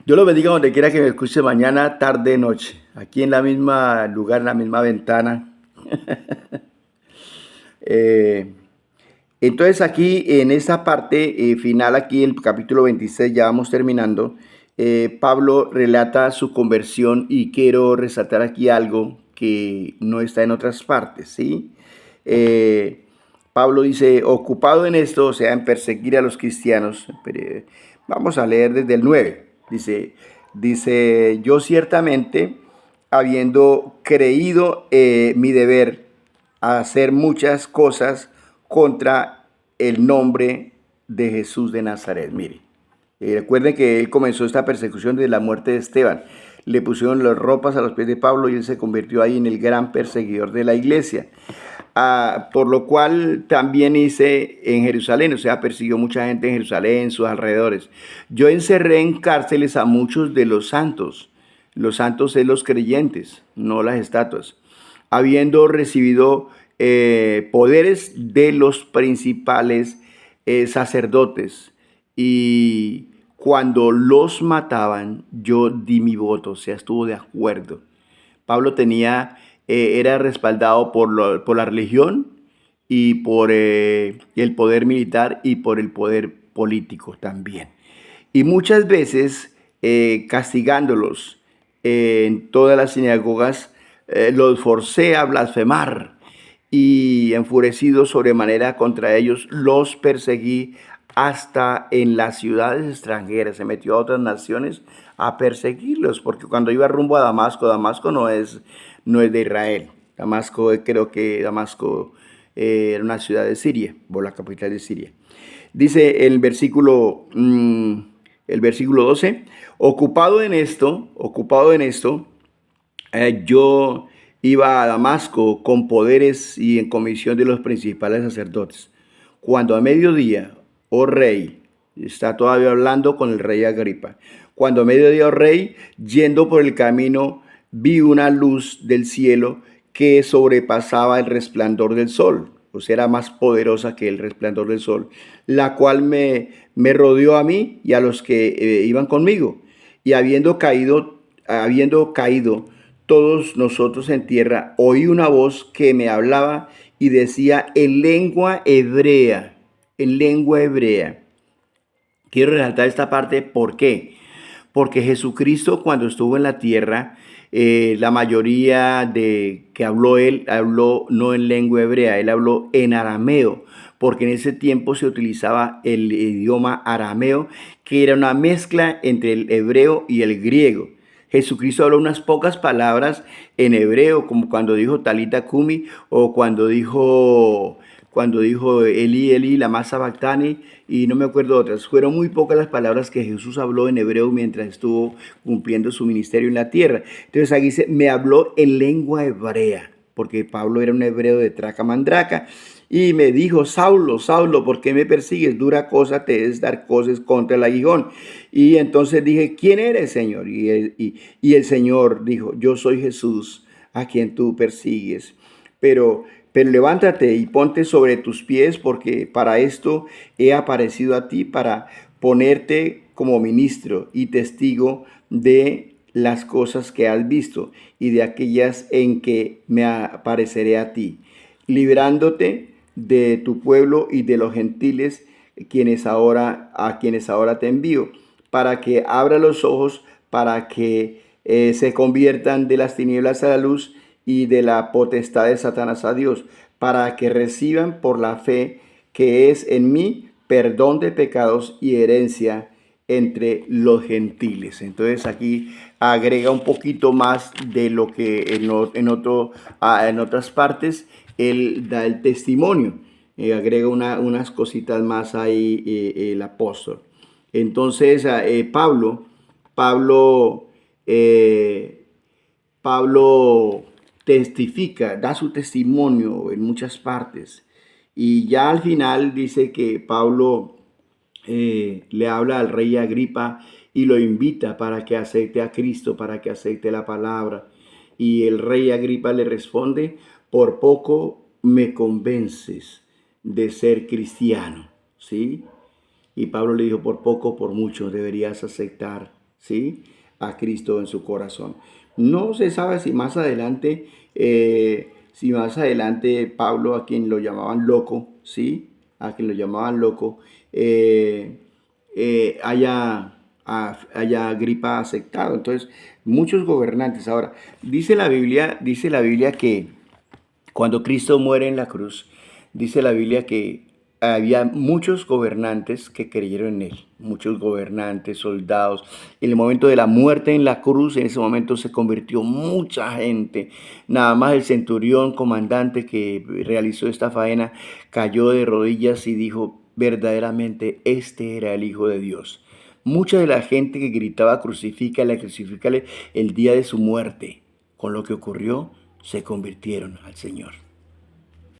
Dios lo bendiga donde quiera que me escuche mañana, tarde, noche. Aquí en la misma lugar, en la misma ventana. Eh, entonces aquí en esta parte final, aquí el capítulo 26, ya vamos terminando. Pablo relata su conversión y quiero resaltar aquí algo que no está en otras partes, ¿sí? Eh, Pablo dice, ocupado en esto, o sea, en perseguir a los cristianos. Vamos a leer desde el 9. Dice, yo ciertamente, habiendo creído mi deber hacer muchas cosas contra el nombre de Jesús de Nazaret. Mire, recuerden que él comenzó esta persecución desde la muerte de Esteban. Le pusieron las ropas a los pies de Pablo y él se convirtió ahí en el gran perseguidor de la iglesia. Por lo cual también hice en Jerusalén, o sea, persiguió mucha gente en Jerusalén, en sus alrededores. Yo encerré en cárceles a muchos de los santos. Los santos es los creyentes, no las estatuas. Habiendo recibido poderes de los principales sacerdotes. Y cuando los mataban, yo di mi voto, o sea, estuvo de acuerdo. Pablo era respaldado por la religión y por el poder militar y por el poder político también. Y muchas veces castigándolos en todas las sinagogas, los forcé a blasfemar y enfurecido sobremanera contra ellos, los perseguí hasta en las ciudades extranjeras. Se metió a otras naciones a perseguirlos, porque cuando iba rumbo a Damasco, Damasco no es de Israel. Damasco, creo que Damasco era una ciudad de Siria, o la capital de Siria. Dice el versículo 12, ocupado en esto, yo iba a Damasco con poderes y en comisión de los principales sacerdotes. Cuando a mediodía, oh rey, está todavía hablando con el rey Agripa. Cuando a mediodía, oh rey, yendo por el camino, vi una luz del cielo que sobrepasaba el resplandor del sol, o sea, era más poderosa que el resplandor del sol, la cual me rodeó a mí y a los que iban conmigo. Y habiendo caído todos nosotros en tierra, oí una voz que me hablaba y decía en lengua hebrea, en lengua hebrea. Quiero resaltar esta parte, ¿por qué? Porque Jesucristo cuando estuvo en la tierra, la mayoría de que habló él, habló no en lengua hebrea, él habló en arameo, porque en ese tiempo se utilizaba el idioma arameo, que era una mezcla entre el hebreo y el griego. Jesucristo habló unas pocas palabras en hebreo, como cuando dijo Talita Kumi o cuando dijo Eli, Eli, lama sabactani, y no me acuerdo otras. Fueron muy pocas las palabras que Jesús habló en hebreo mientras estuvo cumpliendo su ministerio en la tierra. Entonces aquí dice, me habló en lengua hebrea, porque Pablo era un hebreo de traca mandraca. Y me dijo, Saulo, Saulo, ¿por qué me persigues? Dura cosa te es dar cosas contra el aguijón. Y entonces dije, ¿quién eres, Señor? Y el Señor dijo, yo soy Jesús, a quien tú persigues. Pero levántate y ponte sobre tus pies, porque para esto he aparecido a ti, para ponerte como ministro y testigo de las cosas que has visto y de aquellas en que me apareceré a ti, librándote de tu pueblo y de los gentiles a quienes ahora te envío, para que abra los ojos, para que se conviertan de las tinieblas a la luz y de la potestad de Satanás a Dios, para que reciban por la fe que es en mí perdón de pecados y herencia entre los gentiles. Entonces aquí agrega un poquito más de lo que en otras partes él da el testimonio. Agrega unas cositas más ahí el apóstol. Entonces Pablo, eh, Pablo testifica, da su testimonio en muchas partes. Y ya al final dice que Pablo le habla al rey Agripa y lo invita para que acepte a Cristo, para que acepte la palabra. Y el rey Agripa le responde, por poco me convences de ser cristiano, ¿sí? Y Pablo le dijo, por poco, por mucho, deberías aceptar ¿sí? A Cristo en su corazón. No se sabe si más adelante Pablo, a quien lo llamaban loco, ¿sí? A quien lo llamaban loco, eh, haya Agripa aceptado. Entonces, muchos gobernantes. Ahora, dice la Biblia que cuando Cristo muere en la cruz, dice la Biblia que había muchos gobernantes que creyeron en él, muchos gobernantes, soldados. En el momento de la muerte en la cruz, en ese momento se convirtió mucha gente. Nada más el centurión comandante que realizó esta faena cayó de rodillas y dijo, verdaderamente este era el Hijo de Dios. Mucha de la gente que gritaba crucifícale el día de su muerte, con lo que ocurrió, se convirtieron al Señor.